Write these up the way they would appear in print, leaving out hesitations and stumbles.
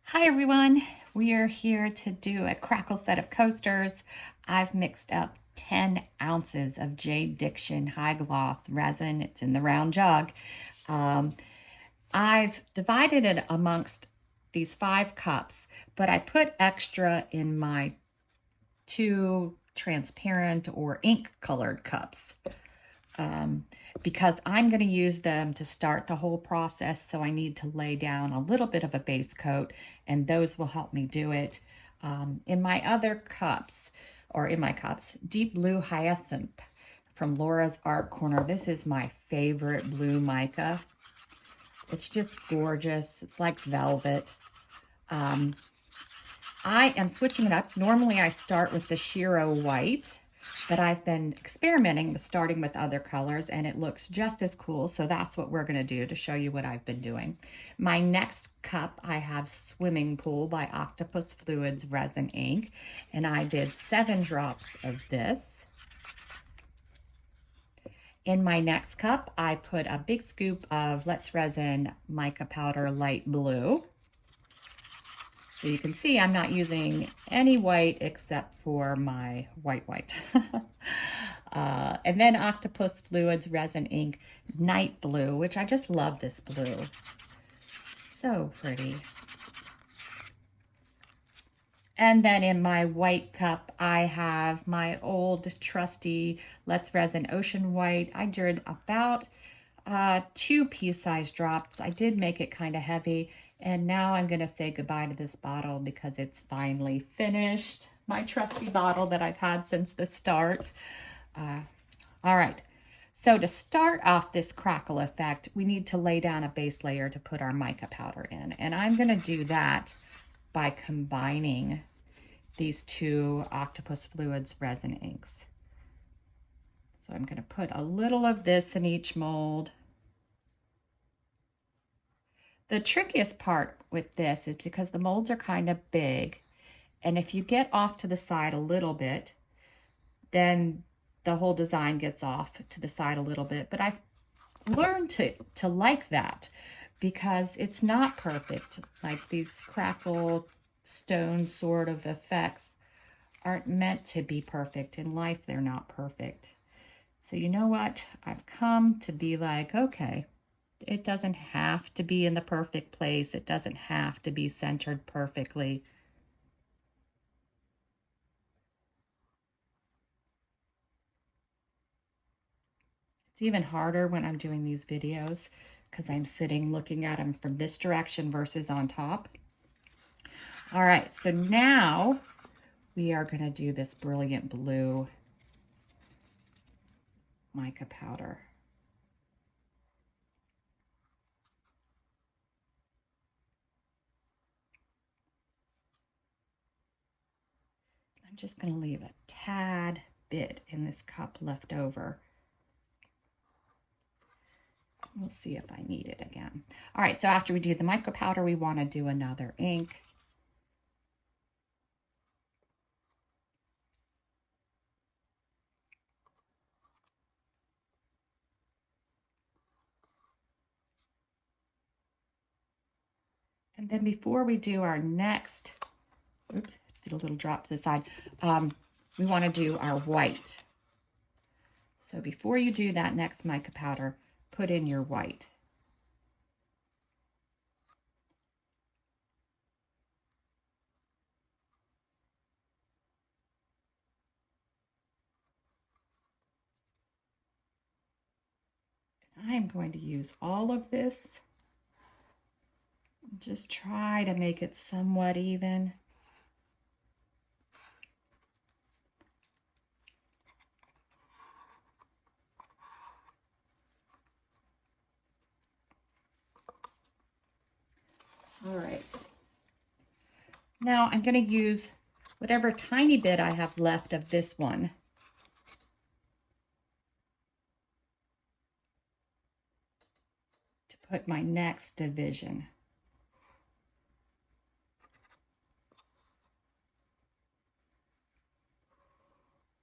Hi everyone, we are here to do a Crackle set of coasters. I've mixed up 10 ounces of Jade Diction High Gloss resin. It's in the round jug. Um, I've divided it amongst these 5 cups, but I put extra in my 2 transparent or ink colored cups because I'm going to use them to start the whole process. So I need to lay down a little bit of a base coat, and those will help me do it. In my other cups, or in my cups, Deep Blue Hyacinth from Laura's Art Corner. This is my favorite blue mica. It's just gorgeous. It's like velvet. I am switching it up. Normally I start with the Shiro White, but I've been experimenting with starting with other colors and it looks just as cool. So that's what we're gonna do to show you what I've been doing. My next cup, I have Swimming Pool by Octopus Fluids Resin Ink, and I did 7 drops of this. In my next cup, I put a big scoop of Let's Resin Mica Powder Light Blue. So you can see I'm not using any white except for my white. And then Octopus Fluids Resin Ink Night Blue, which I just love this blue. So pretty. And then in my white cup, I have my old trusty Let's Resin Ocean White. I did about 2 pea-sized drops. I did make it kind of heavy. And now I'm going to say goodbye to this bottle because it's finally finished. My trusty bottle that I've had since the start. All right. So to start off this crackle effect, we need to lay down a base layer to put our mica powder in. And I'm going to do that by combining these 2 Octopus Fluids resin inks. So I'm going to put a little of this in each mold. The trickiest part with this is because the molds are kind of big, and if you get off to the side a little bit, then the whole design gets off to the side a little bit. But I've learned to like that because it's not perfect. Like these crackle stone sort of effects aren't meant to be perfect. In life, they're not perfect. So you know what? I've come to be like, okay, it doesn't have to be in the perfect place. It doesn't have to be centered perfectly. It's even harder when I'm doing these videos because I'm sitting looking at them from this direction versus on top. All right, so now we are going to do this brilliant blue mica powder. I'm just going to leave a tad bit in this cup left over. We'll see if I need it again. All right, so after we do the mica powder, we want to do another ink. And then before we do our next, oops, did a little drop to the side, we want to do our white. So before you do that next mica powder, put in your white. I'm going to use all of this. Just try to make it somewhat even. All right. Now I'm going to use whatever tiny bit I have left of this one to put my next division.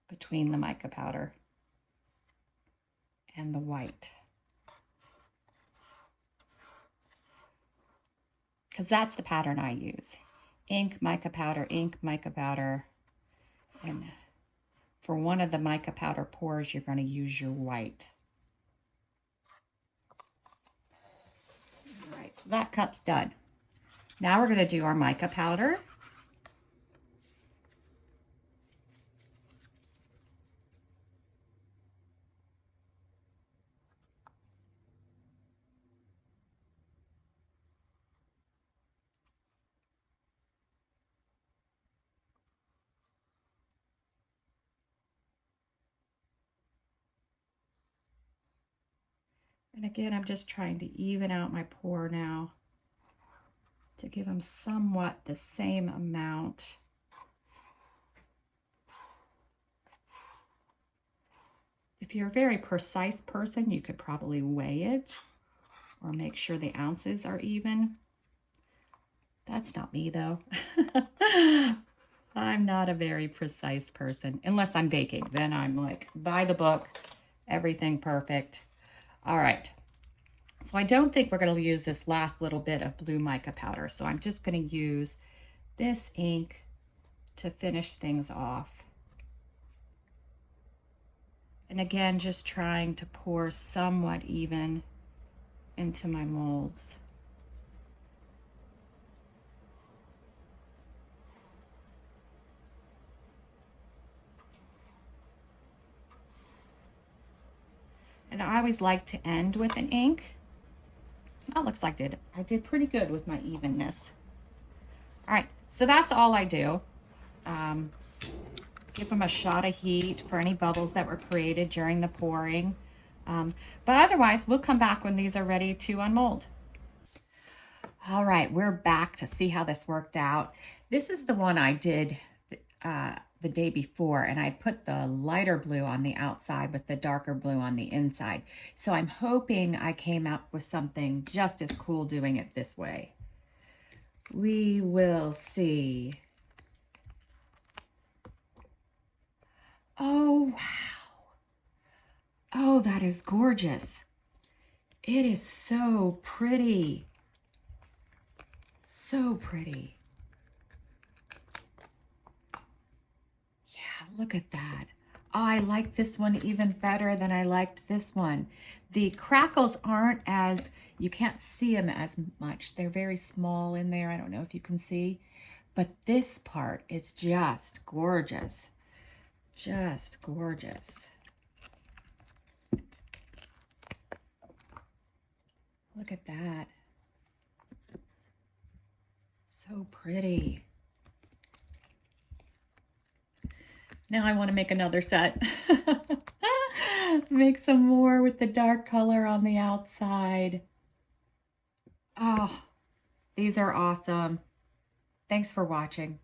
Between the mica powder and the white. because that's the pattern I use. Ink, mica powder, ink, mica powder. And for one of the mica powder pours, you're going to use your white. All right, so that cup's done. Now we're going to do our mica powder. And again, I'm just trying to even out my pour now to give them somewhat the same amount. If you're a very precise person, you could probably weigh it or make sure the ounces are even. That's not me though. I'm not a very precise person, unless I'm baking. Then I'm like, by the book, everything perfect. All right. So I don't think we're going to use this last little bit of blue mica powder. So I'm just going to use this ink to finish things off. And again, just trying to pour somewhat even into my molds. And I always like to end with an ink. That looks like I did pretty good with my evenness. All right, so that's all I do. Give them a shot of heat for any bubbles that were created during the pouring. But otherwise, we'll come back when these are ready to unmold. All right, we're back to see how this worked out. This is the one I did the day before, and I put the lighter blue on the outside with the darker blue on the inside. So I'm hoping I came out with something just as cool doing it this way. We will see. Oh, wow. Oh, that is gorgeous. It is so pretty. So pretty. Yeah, look at that. Oh, I like this one even better than I liked this one. The crackles aren't as, you can't see them as much. They're very small in there. I don't know if you can see, but this part is just gorgeous. Just gorgeous. Look at that. So pretty. Now I want to make another set. Make some more with the dark color on the outside. Oh, these are awesome. Thanks for watching.